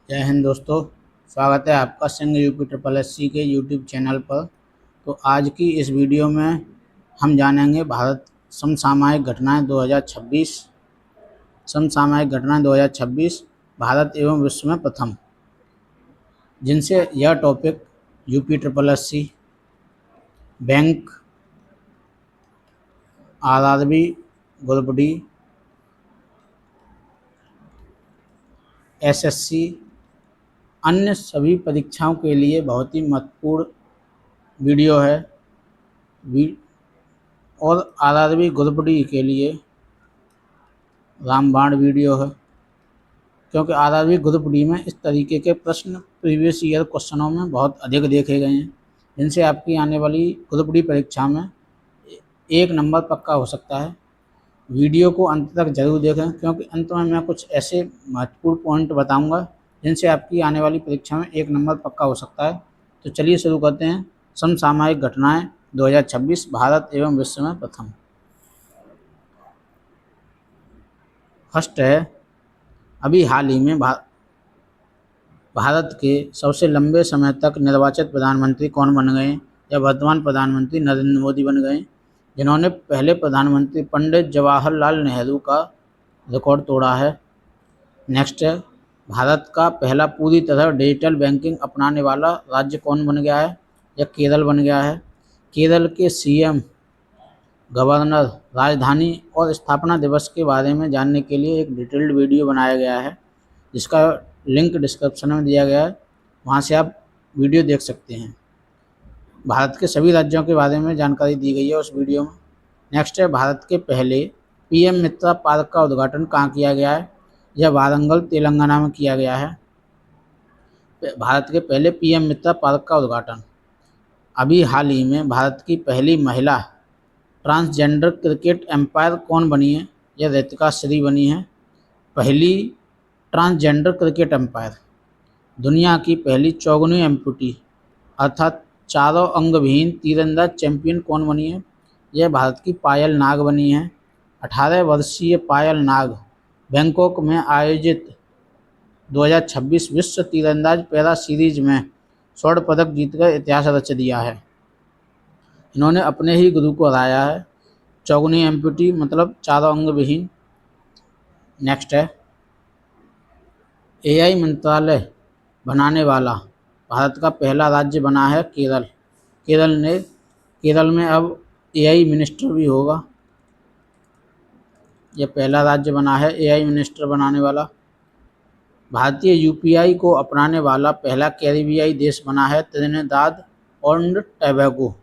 जय हिंद दोस्तों। स्वागत है आपका संघ यूपी ट्रिपल एस सी के यूट्यूब चैनल पर। तो आज की इस वीडियो में हम जानेंगे भारत समसामयिक घटनाएं 2026। समसामयिक घटनाएं 2026 भारत एवं विश्व में प्रथम, जिनसे यह topic UP triple S C, bank, RRB, group D, SSC, अन्य सभी परीक्षाओं के लिए बहुत ही महत्वपूर्ण वीडियो है। और आरआरबी ग्रुप डी के लिए रामबाण वीडियो है, क्योंकि आरआरबी ग्रुप डी में इस तरीके के प्रश्न प्रीवियस ईयर क्वेश्चनों में बहुत अधिक देखे गए हैं, जिनसे आपकी आने वाली ग्रुप डी परीक्षा में एक नंबर पक्का हो सकता है। वीडियो को अंत तक जरूर देखें, क्योंकि अंत में मैं कुछ ऐसे महत्वपूर्ण पॉइंट बताऊंगा जिनसे आपकी आने वाली परीक्षा में एक नंबर पक्का हो सकता है। तो चलिए शुरू करते हैं। समसामयिक घटनाएं 2026 भारत एवं विश्व में प्रथम। फर्स्ट है, अभी हाल ही में भारत के सबसे लंबे समय तक निर्वाचित प्रधानमंत्री कौन बन गए, या वर्तमान प्रधानमंत्री नरेंद्र मोदी बन गए, जिन्होंने पहले प्रधानमंत्री पंडित जवाहरलाल नेहरू का रिकॉर्ड तोड़ा है। नेक्स्ट है, भारत का पहला पूरी तरह डिजिटल बैंकिंग अपनाने वाला राज्य कौन बन गया है, या केरल बन गया है। केरल के सीएम, गवर्नर, राजधानी और स्थापना दिवस के बारे में जानने के लिए एक डिटेल्ड वीडियो बनाया गया है, जिसका लिंक डिस्क्रिप्शन में दिया गया है, वहाँ से आप वीडियो देख सकते हैं। भारत के सभी राज्यों के बारे में जानकारी दी गई है उस वीडियो में। नेक्स्ट है, भारत के पहले पीएम मित्रा पार्क का उद्घाटन कहाँ किया गया है, यह वारंगल तेलंगाना में किया गया है। भारत के पहले पीएम मित्रा पार्क का उद्घाटन। अभी हाल ही में भारत की पहली महिला ट्रांसजेंडर क्रिकेट एम्पायर कौन बनी है, यह रितिका श्री बनी है, पहली ट्रांसजेंडर क्रिकेट एम्पायर। दुनिया की पहली चौगुनी एम्पुटी अर्थात चारों अंग विहीन तीरंदाज चैंपियन कौन बनी है, यह भारत की पायल नाग बनी है। 18 वर्षीय पायल नाग बैंकॉक में आयोजित 2026 विश्व तीरंदाज पैरा सीरीज में स्वर्ण पदक जीतकर इतिहास रच दिया है। इन्होंने अपने ही गुरु को हराया है। चौगुनी एम्पुटी मतलब चारों अंग विहीन। नेक्स्ट है, एआई मंत्रालय बनाने वाला भारत का पहला राज्य बना है केरल। केरल में अब एआई मिनिस्टर भी होगा। यह पहला राज्य बना है एआई मिनिस्टर बनाने वाला। भारतीय यूपीआई को अपनाने वाला पहला कैरिबियाई देश बना है Trinidad and Tobago.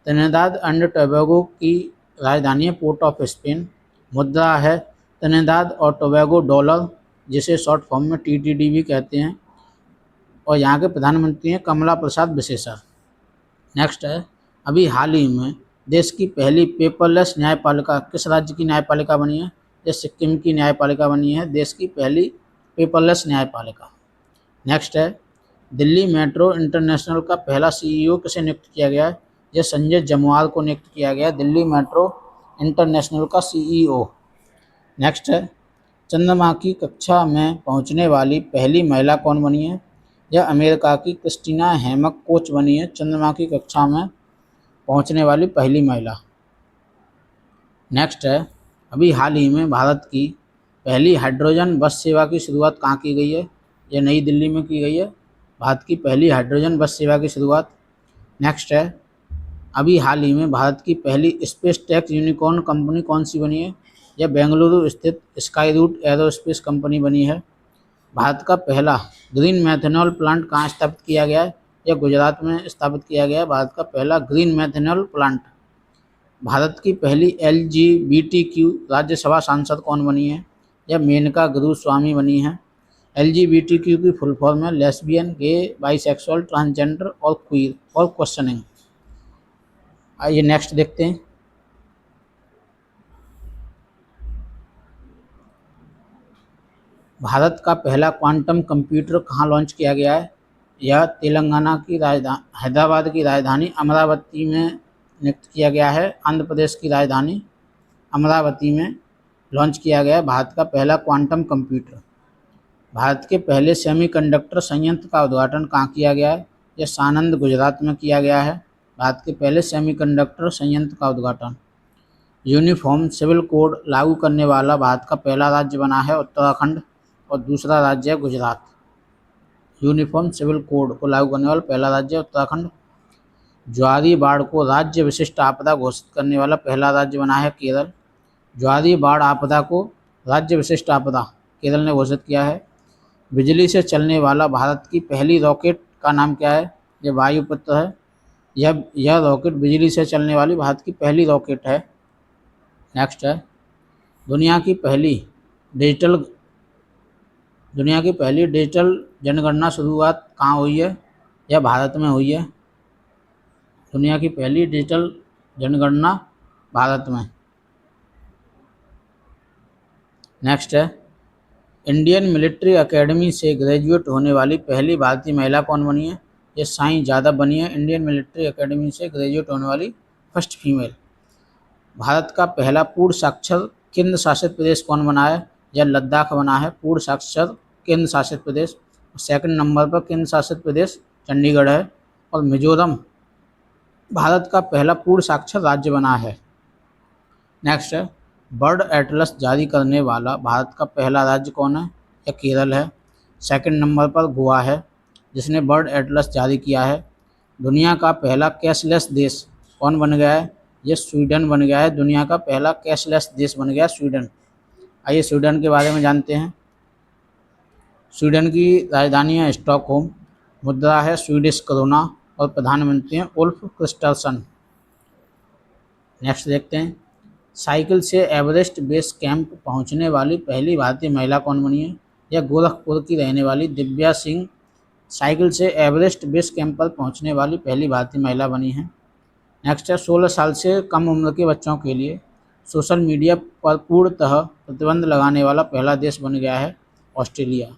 Trinidad and Tobago की राजधानी है पोर्ट ऑफ स्पेन। मुद्रा है त्रिनिदाद और टोबैगो डॉलर, जिसे शॉर्ट फॉर्म में टीटीडी भी कहते हैं। और यहाँ के प्रधानमंत्री हैं कमला प्रसाद विशेषर। नेक्स्ट है, अभी हाल ही में देश की पहली पेपरलेस न्यायपालिका किस राज्य की न्यायपालिका बनी है, यह सिक्किम की न्यायपालिका बनी है, देश की पहली पेपरलेस न्यायपालिका। नेक्स्ट है, दिल्ली मेट्रो इंटरनेशनल का पहला सीईओ किसे नियुक्त किया गया है, यह संजय जमवाल को नियुक्त किया गया है, दिल्ली मेट्रो इंटरनेशनल का सीईओ। नेक्स्ट है, चंद्रमा की कक्षा में पहुंचने वाली पहली महिला कौन बनी है, यह अमेरिका की क्रिस्टीना हैमक कोच बनी है, चंद्रमा की कक्षा में पहुंचने वाली पहली महिला। नेक्स्ट है, अभी हाल ही में भारत की पहली हाइड्रोजन बस सेवा की शुरुआत कहाँ की गई है, यह नई दिल्ली में की गई है, भारत की पहली हाइड्रोजन बस सेवा की शुरुआत। नेक्स्ट है, अभी हाल ही में भारत की पहली स्पेस टेक यूनिकॉर्न कंपनी कौन सी बनी है, यह बेंगलुरु स्थित स्काई रूट एरोस्पेस कंपनी बनी है। भारत का पहला ग्रीन मेथनॉल प्लांट कहाँ स्थापित किया गया है, यह गुजरात में स्थापित किया गया है, भारत का पहला ग्रीन मेथनॉल प्लांट। भारत की पहली एलजीबीटीक्यू राज्यसभा सांसद कौन बनी है, यह मेनका गुरुस्वामी बनी है। एलजीबीटीक्यू की फुल फॉर्म है लेस्बियन, गे, बाइसेक्सुअल, ट्रांसजेंडर और क्वीर और क्वेश्चनिंग। आइए नेक्स्ट देखते हैं। भारत का पहला क्वांटम कंप्यूटर कहाँ लॉन्च किया गया है, यह तेलंगाना की राजधानी हैदराबाद की राजधानी अमरावती में नियुक्त किया गया है। आंध्र प्रदेश की राजधानी अमरावती में लॉन्च किया गया है भारत का पहला क्वांटम कंप्यूटर। भारत के पहले सेमीकंडक्टर संयंत्र का उद्घाटन कहाँ किया गया है? यह सानंद गुजरात में किया गया है। भारत के पहले सेमीकंडक्टर संयंत्र का उद्घाटन। यूनिफॉर्म सिविल कोड लागू करने वाला भारत का पहला राज्य बना है उत्तराखंड और दूसरा राज्य है गुजरात। यूनिफॉर्म सिविल कोड को लागू करने वाला पहला राज्य उत्तराखंड। ज्वारी बाढ़ को राज्य विशिष्ट आपदा घोषित करने वाला पहला राज्य बना है केरल। ज्वारी बाढ़ आपदा को राज्य विशिष्ट आपदा केरल ने घोषित किया है। बिजली से चलने वाला भारत की पहली रॉकेट का नाम क्या है? यह वायुपुत्र है। यह रॉकेट बिजली से चलने वाली भारत की पहली रॉकेट है। नेक्स्ट है दुनिया की पहली डिजिटल जनगणना शुरुआत कहाँ हुई है? यह भारत में हुई है। दुनिया की पहली डिजिटल जनगणना भारत में। नेक्स्ट है इंडियन मिलिट्री एकेडमी से ग्रेजुएट होने वाली पहली भारतीय महिला कौन बनी है? ये साईं यादव बनी है। इंडियन मिलिट्री एकेडमी से ग्रेजुएट होने वाली फर्स्ट फीमेल। भारत का पहला पूर्ण साक्षर केंद्र शासित प्रदेश कौन बना है? यह लद्दाख बना है पूर्ण साक्षर केंद्र शासित प्रदेश। सेकंड नंबर पर केंद्र शासित प्रदेश चंडीगढ़ है। और मिजोरम भारत का पहला पूर्ण साक्षर राज्य बना है। नेक्स्ट है बर्ड एटलस जारी करने वाला भारत का पहला राज्य कौन है? यह केरल है। सेकंड नंबर पर गोवा है जिसने बर्ड एटलस जारी किया है। दुनिया का पहला कैशलेस देश कौन बन गया है? यह स्वीडन बन गया है। दुनिया का पहला कैशलेस देश बन गया स्वीडन। आइए स्वीडन के बारे में जानते हैं। स्वीडन की राजधानी है स्टॉकहोम। मुद्रा है स्वीडिश करोना और प्रधानमंत्री हैं उल्फ क्रिस्टरसन। नेक्स्ट देखते हैं साइकिल से एवरेस्ट बेस कैंप पहुंचने वाली पहली भारतीय महिला कौन बनी है? यह गोरखपुर की रहने वाली दिव्या सिंह साइकिल से एवरेस्ट बेस कैंप पर पहुंचने वाली पहली भारतीय महिला बनी है। नेक्स्ट है 16 साल से कम उम्र के बच्चों के लिए सोशल मीडिया पर पूर्णतः प्रतिबंध लगाने वाला पहला देश बन गया है ऑस्ट्रेलिया।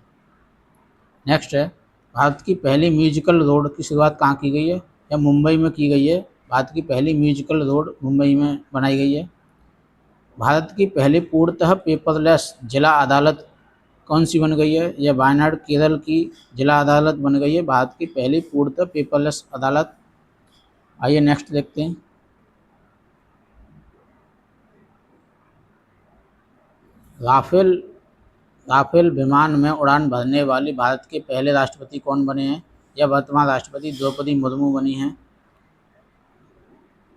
नेक्स्ट है भारत की पहली म्यूजिकल रोड की शुरुआत कहाँ की गई है? यह मुंबई में की गई है। भारत की पहली म्यूजिकल रोड मुंबई में बनाई गई है। भारत की पहली पूर्णतः पेपरलेस जिला अदालत कौन सी बन गई है? यह वायनाड केरल की जिला अदालत बन गई है भारत की पहली पूर्णतः पेपरलेस अदालत। आइए नेक्स्ट देखते हैं राफेल विमान में उड़ान भरने वाली भारत के पहले राष्ट्रपति कौन बने हैं? यह वर्तमान राष्ट्रपति द्रौपदी मुर्मू बनी हैं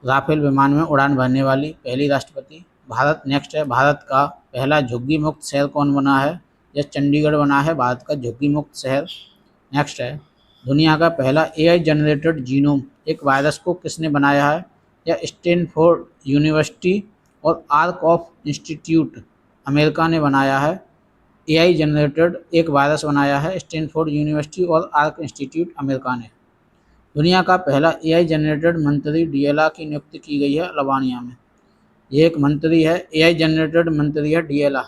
राफेल विमान में उड़ान भरने वाली पहली राष्ट्रपति। नेक्स्ट है भारत का पहला झुग्गी मुक्त शहर कौन बना है? यह चंडीगढ़ बना है भारत का झुग्गी मुक्त शहर। नेक्स्ट है दुनिया का पहला AI जनरेटेड जीनोम एक वायरस को किसने बनाया है? यह स्टैनफोर्ड यूनिवर्सिटी और आर्क ऑफ इंस्टीट्यूट अमेरिका ने बनाया है। AI जनरेटेड एक वायरस बनाया है स्टैनफोर्ड यूनिवर्सिटी और आर्क इंस्टीट्यूट अमेरिका ने। दुनिया का पहला AI जनरेटेड मंत्री DLA की नियुक्ति की गई है अल्बानिया में। ये एक मंत्री है AI जनरेटेड मंत्री है DLA।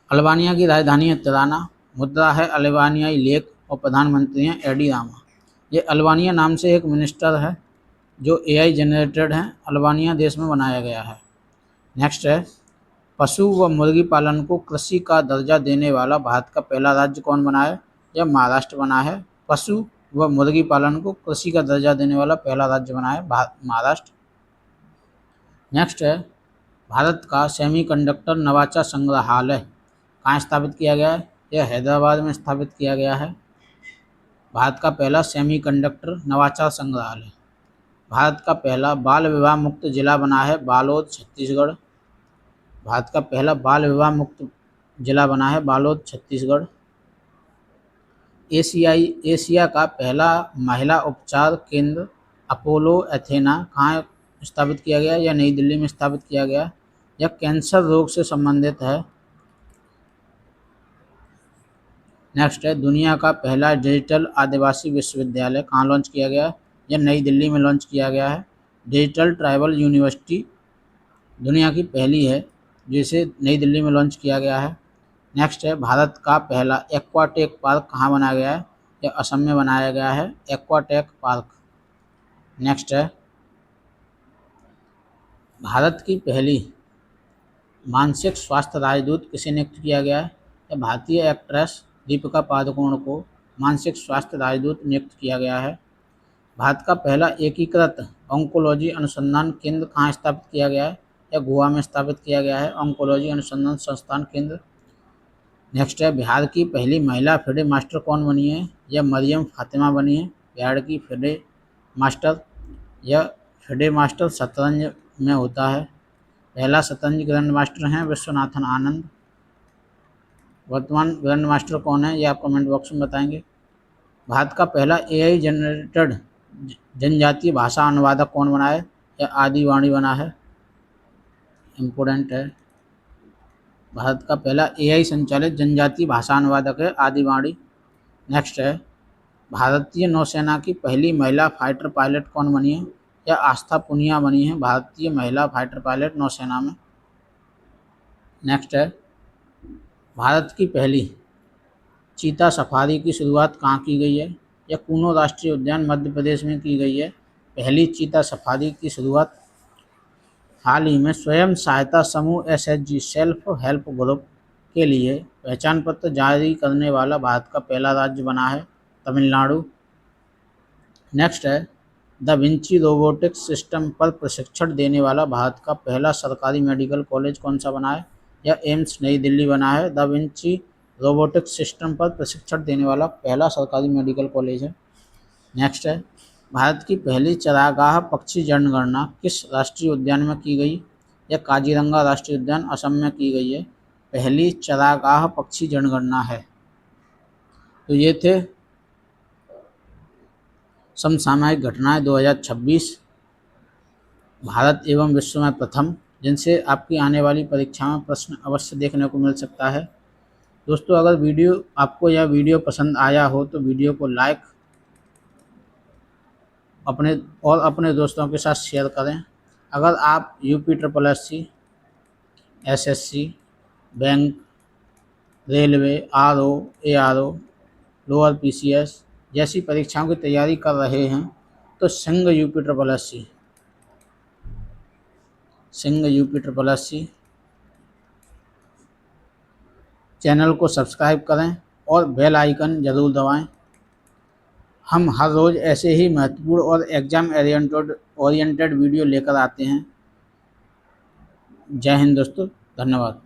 अल्बानिया की राजधानी है तिराना। मुद्रा है अल्बानियाई लेक और प्रधानमंत्री हैं एडी रामा। ये अल्बानिया नाम से एक मिनिस्टर है जो AI जनरेटेड है अल्बानिया देश में बनाया गया है। नेक्स्ट है पशु व मुर्गी पालन को कृषि का दर्जा देने वाला भारत का पहला राज्य कौन बना है? यह महाराष्ट्र बना है। पशु व मुर्गी पालन को कृषि का दर्जा देने वाला पहला राज्य बना है महाराष्ट्र। नेक्स्ट है भारत का सेमीकंडक्टर नवाचा संग्रहालय कहाँ स्थापित किया गया है? यह हैदराबाद में स्थापित किया गया है। भारत का पहला सेमीकंडक्टर नवाचा संग्रहालय। भारत का पहला बाल विवाह मुक्त जिला बना है बालोद छत्तीसगढ़। भारत का पहला बाल विवाह मुक्त जिला बना है बालोद छत्तीसगढ़। एशिया का पहला महिला उपचार केंद्र अपोलो एथेना कहाँ स्थापित किया गया? यह नई दिल्ली में स्थापित किया गया। यह कैंसर रोग से संबंधित है। नेक्स्ट है दुनिया का पहला डिजिटल आदिवासी विश्वविद्यालय कहाँ लॉन्च किया गया? यह नई दिल्ली में लॉन्च किया गया है। डिजिटल ट्राइबल यूनिवर्सिटी दुनिया की पहली है जिसे नई दिल्ली में लॉन्च किया गया है। नेक्स्ट है भारत का पहला एक्वाटेक पार्क कहाँ बनाया गया है? यह असम में बनाया गया है एक्वाटेक पार्क। नेक्स्ट है भारत की पहली मानसिक स्वास्थ्य राजदूत किसे नियुक्त किया गया है? या भारतीय एक्ट्रेस दीपिका पादुकोण को मानसिक स्वास्थ्य राजदूत नियुक्त किया गया है। भारत का पहला एकीकृत ऑन्कोलॉजी अनुसंधान केंद्र कहाँ स्थापित किया गया है? या गोवा में स्थापित किया गया है ऑन्कोलॉजी अनुसंधान संस्थान केंद्र। नेक्स्ट है, बिहार की पहली महिला फिडे मास्टर कौन बनी है? यह मरियम फातिमा बनी है बिहार की फिडे मास्टर। यह फिडे मास्टर शतरंज में होता है। पहला शतरंज ग्रैंड मास्टर हैं विश्वनाथन आनंद। वर्तमान ग्रैंड मास्टर कौन है, ये आप कमेंट बॉक्स में बताएंगे। भारत का पहला एआई जनरेटेड जनजातीय भाषा अनुवादक कौन बना है? यह आदिवाणी बना है। इम्पोर्टेंट है, भारत का पहला एआई संचालित जनजातीय भाषा अनुवादक है आदिवाणी। नेक्स्ट है, भारतीय नौसेना की पहली महिला फाइटर पायलट कौन बनी है? या आस्था पुनिया बनी है भारतीय महिला फाइटर पायलट नौसेना में। नेक्स्ट है, भारत की पहली चीता सफारी की शुरुआत कहाँ की गई है? या कूनो राष्ट्रीय उद्यान मध्य प्रदेश में की गई है। पहली चीता सफारी की शुरुआत हाल ही में स्वयं सहायता समूह एसएचजी सेल्फ हेल्प ग्रुप के लिए पहचान पत्र जारी करने वाला भारत का पहला राज्य बना है तमिलनाडु। नेक्स्ट है, दा विंची रोबोटिक्स सिस्टम पर प्रशिक्षण देने वाला भारत का पहला सरकारी मेडिकल कॉलेज कौन सा बना है? यह एम्स नई दिल्ली बना है। दा विंची रोबोटिक्स सिस्टम पर प्रशिक्षण देने वाला पहला सरकारी मेडिकल कॉलेज है। नेक्स्ट है, भारत की पहली चरागाह पक्षी जनगणना किस राष्ट्रीय उद्यान में की गई? यह काजीरंगा राष्ट्रीय उद्यान असम में की गई है। पहली चरागाह पक्षी जनगणना है। तो ये थे समसामयिक घटनाएं 2026 भारत एवं विश्व में प्रथम, जिनसे आपकी आने वाली परीक्षा में प्रश्न अवश्य देखने को मिल सकता है। दोस्तों, अगर आपको यह वीडियो पसंद आया हो तो वीडियो को लाइक अपने दोस्तों के साथ शेयर करें। अगर आप UPSSC, SSC, bank, railway, RO, ARO, lower PCS जैसी परीक्षाओं की तैयारी कर रहे हैं तो सिंह UPSSC चैनल को सब्सक्राइब करें और बेल आइकन ज़रूर दबाएं। हम हर रोज़ ऐसे ही महत्वपूर्ण और एग्ज़ाम ओरिएंटेड वीडियो लेकर आते हैं। जय हिंद दोस्तों, धन्यवाद।